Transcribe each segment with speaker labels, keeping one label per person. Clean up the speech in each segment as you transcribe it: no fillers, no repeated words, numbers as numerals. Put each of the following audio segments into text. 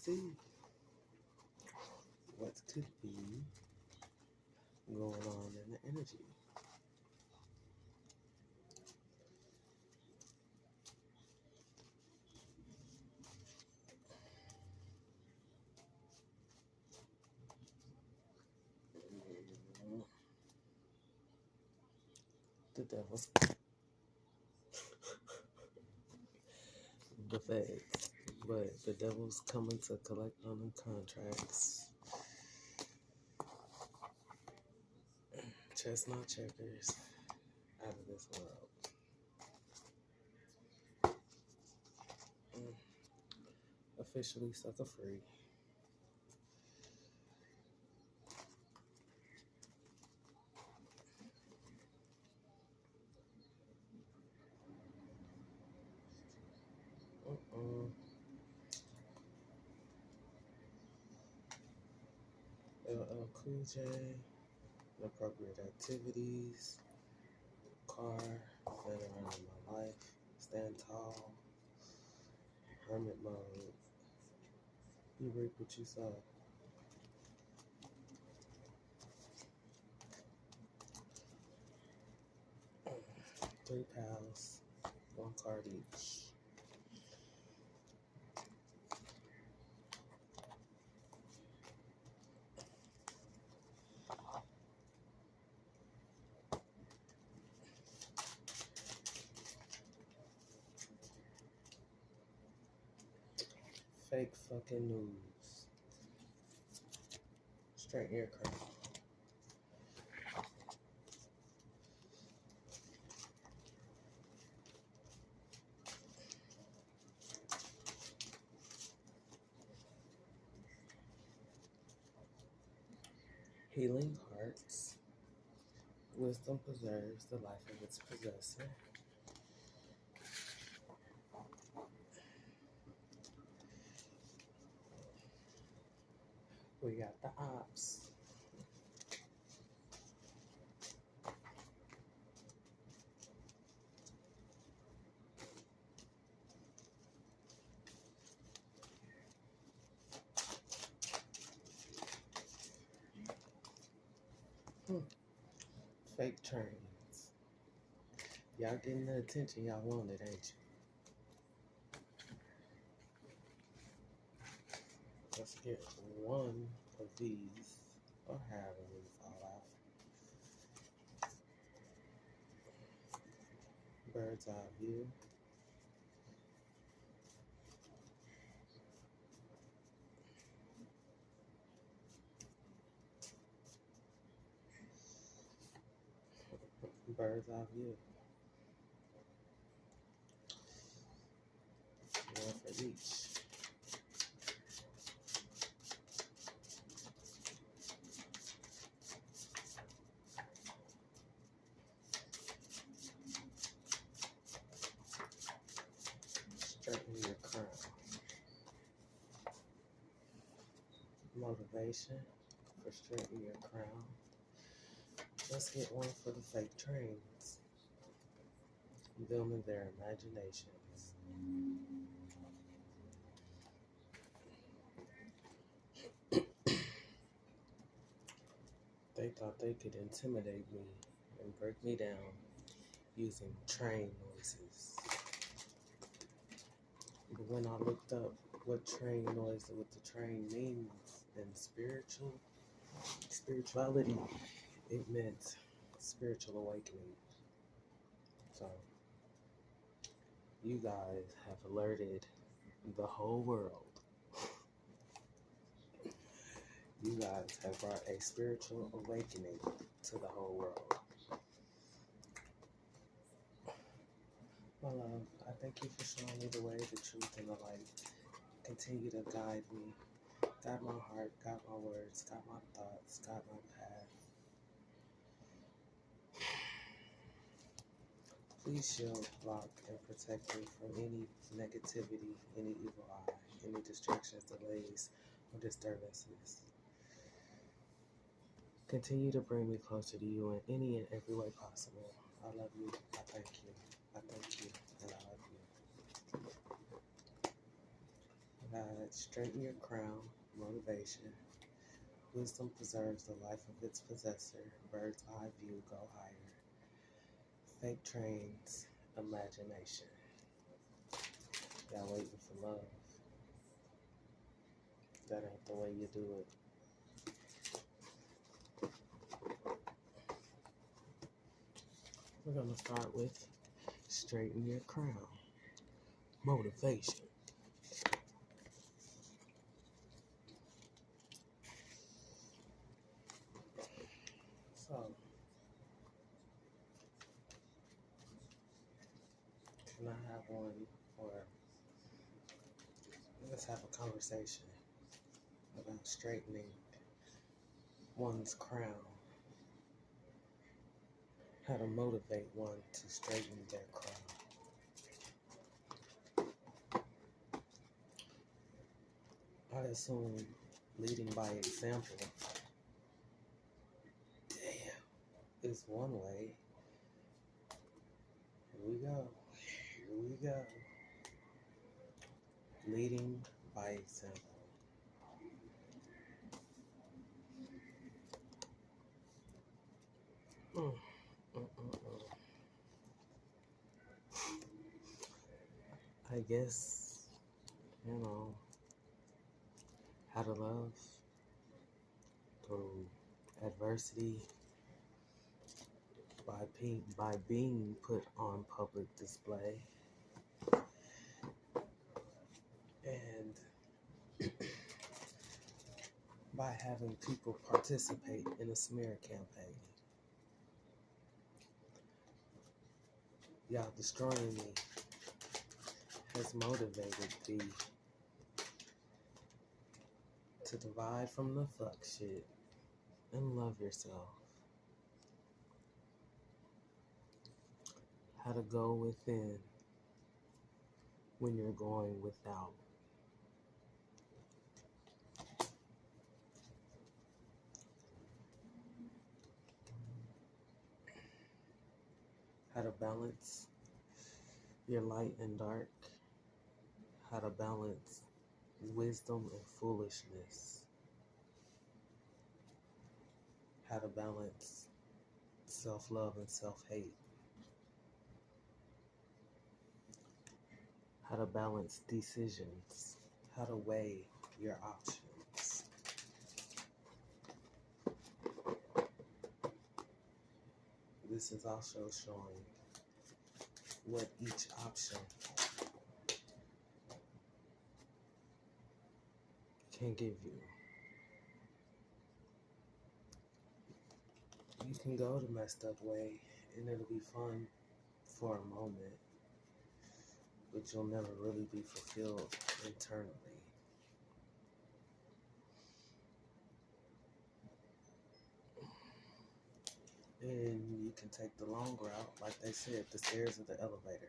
Speaker 1: see what could be going on in the energy. The devil's the feds, but the devil's coming to collect on them contracts. Chestnut checkers out of this world. Officially sucker free. LL Cool J, inappropriate activities, car, been around my life, stand tall, hermit mode, you reap what you sow. Three pals, one card each. Fake fucking news. Straighten your crown. Healing hearts. Wisdom preserves the life of its possessor. We got the ops. Fake trains. Y'all getting the attention y'all wanted, ain't you? Let's get one of these, or however we fall out. Bird's eye view. Bird's eye view. One for each. Straighten your crown. Motivation for straightening your crown. Let's get one for the fake trains. Them and their imaginations. They thought they could intimidate me and break me down using train noises. But when I looked up what train noise, what the train means in spirituality, it meant spiritual awakening. So you guys have alerted the whole world. You guys have brought a spiritual awakening to the whole world. My love, I thank you for showing me the way, the truth, and the light. Continue to guide me. Guide my heart, guide my words, guide my thoughts, guide my path. Please shield, block, and protect me from any negativity, any evil eye, any distractions, delays, or disturbances. Continue to bring me closer to you in any and every way possible. I love you. I thank you. I thank you. And I love you. Straighten your crown, motivation. Wisdom preserves the life of its possessor. Bird's eye view, go higher. Fate trains imagination. Y'all waiting for love. That ain't the way you do it. We're gonna start with straighten your crown, motivation. So, can I have one, or let's have a conversation about straightening one's crown, how to motivate one to straighten their crown. I assume leading by example, is one way. Here we go. Here we go. Leading by example. I guess, how to love through adversity, by being put on public display, and by having people participate in a smear campaign. Y'all destroying me has motivated me to divide from the fuck shit and love yourself. How to go within when you're going without. How to balance your light and dark. How to balance wisdom and foolishness. How to balance self-love and self-hate. How to balance decisions. How to weigh your options. This is also showing what each option can give you. You can go the messed up way and it'll be fun for a moment, but you'll never really be fulfilled internally. And you can take the long route, like they said, the stairs of the elevator.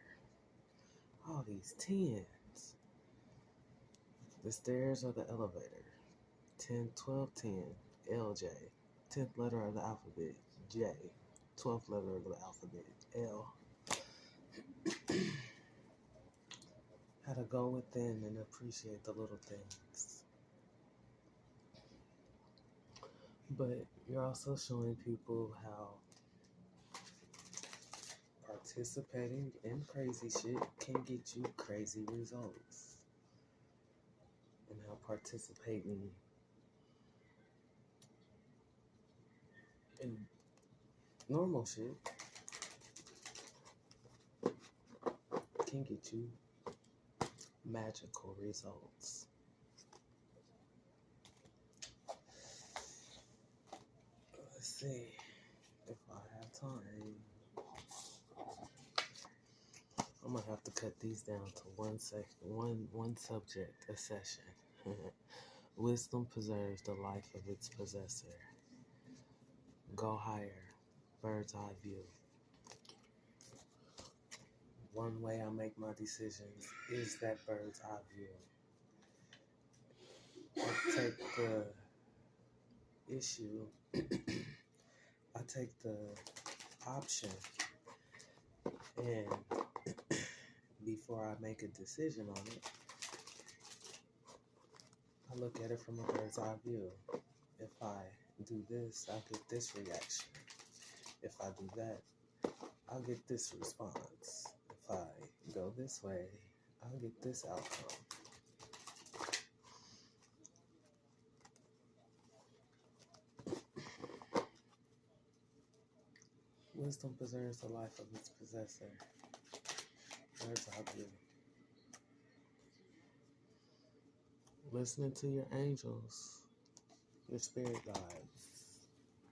Speaker 1: All these 10s. The stairs of the elevator. 10, 12, 10, LJ. 10th letter of the alphabet, J. 12th letter of the alphabet, L. How to go within and appreciate the little things. But you're also showing people how participating in crazy shit can get you crazy results. And how participating in normal shit can get you magical results. Let's see if I have time. I'm gonna have to cut these down to one subject a session. Wisdom preserves the life of its possessor. Go higher. Bird's eye view. One way I make my decisions is that bird's eye view. I take the issue, I take the option, and before I make a decision on it, I look at it from a bird's eye view. If I do this, I'll get this reaction. If I do that, I'll get this response. If I go this way, I'll get this outcome. Wisdom preserves the life of its possessor. Bird's eye view. Listening to your angels, your spirit guides,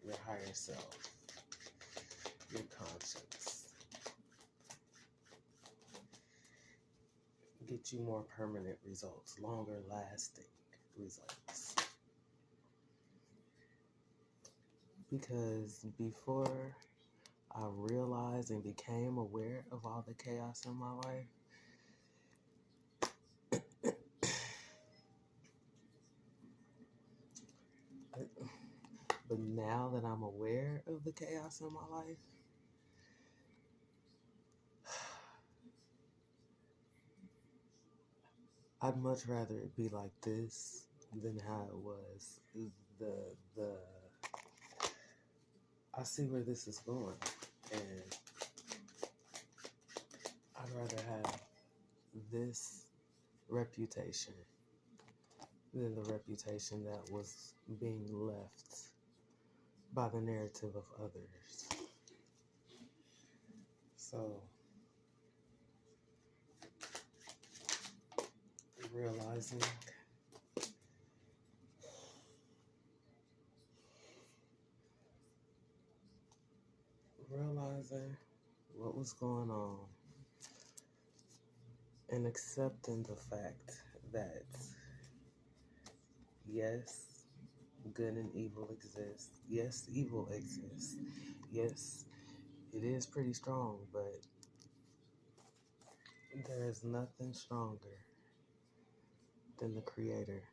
Speaker 1: your higher self, your conscience. Get you more permanent results, longer lasting results. Because before I realized and became aware of all the chaos in my life, but now that I'm aware of the chaos in my life, I'd much rather it be like this than how it was. I see where this is going, and I'd rather have this reputation than the reputation that was being left by the narrative of others. So, realizing what was going on and accepting the fact that yes, good and evil exist. Yes, evil exists. Yes, it is pretty strong, but there is nothing stronger than the Creator.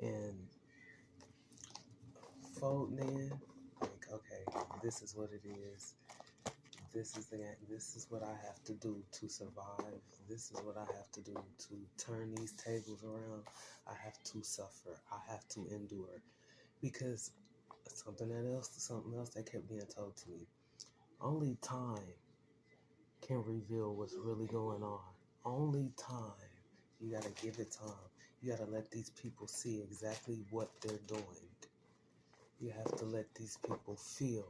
Speaker 1: And folding in, like, okay, this is what it is. This is what I have to do to survive. This is what I have to do to turn these tables around. I have to suffer. I have to endure. Because something else that kept being told to me. Only time can reveal what's really going on. Only time. You gotta give it time. You gotta let these people see exactly what they're doing. You have to let these people feel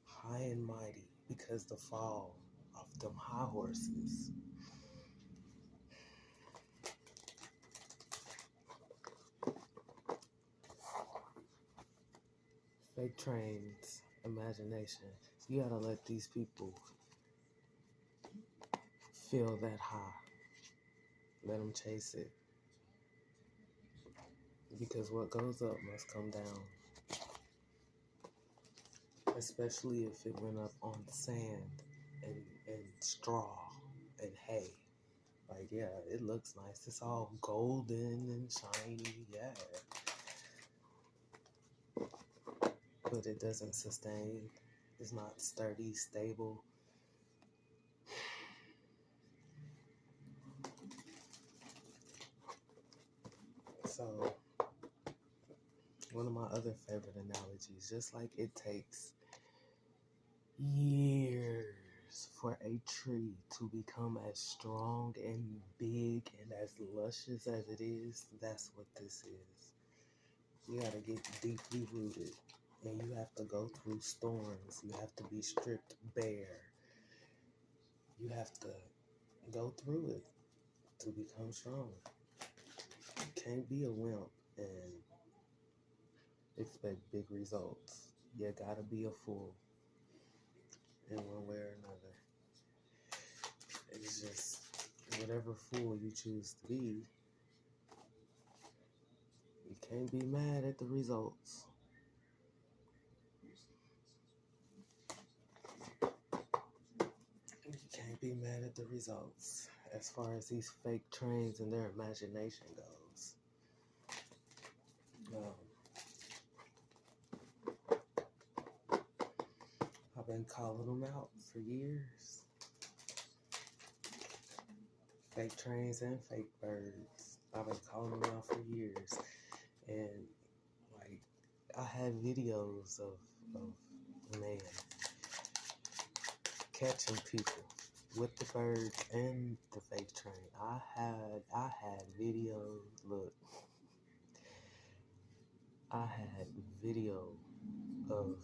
Speaker 1: high and mighty, because the fall of them high horses fake trains imagination. You gotta let these people feel that high. Let them chase it. Because what goes up must come down. Especially if it went up on sand and straw and hay. Like, yeah, it looks nice. It's all golden and shiny, yeah. But it doesn't sustain. It's not sturdy, stable. So, one of my other favorite analogies, just like it takes years for a tree to become as strong and big and as luscious as it is, that's what this is. You gotta get deeply rooted, and you have to go through storms. You have to be stripped bare. You have to go through it to become strong. You can't be a wimp and expect big results. You gotta be a fool in one way or another. It's just whatever fool you choose to be, you can't be mad at the results. You can't be mad at the results as far as these fake trains and their imagination goes. I've been calling them out for years. fake trains and fake birds. I've been calling them out for years, and like I had videos of man catching people with the birds and the fake train. I had videos. Look, I had video of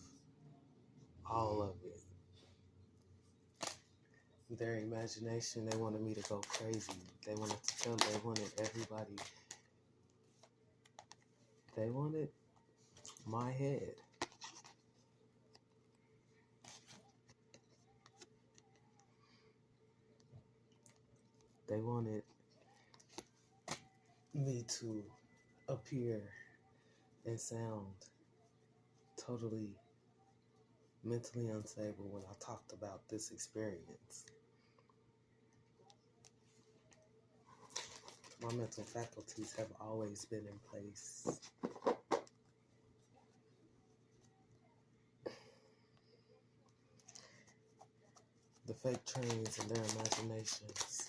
Speaker 1: all of it. Their imagination, they wanted me to go crazy. They wanted everybody, they wanted my head. They wanted me to appear and sound totally mentally unstable when I talked about this experience. My mental faculties have always been in place. The fake trains and their imaginations.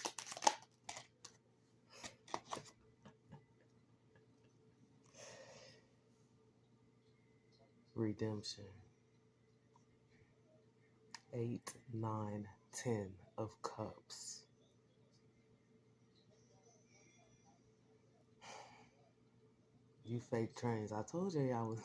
Speaker 1: Redemption. 8, 9, 10 of cups. You fake trains. I told you I was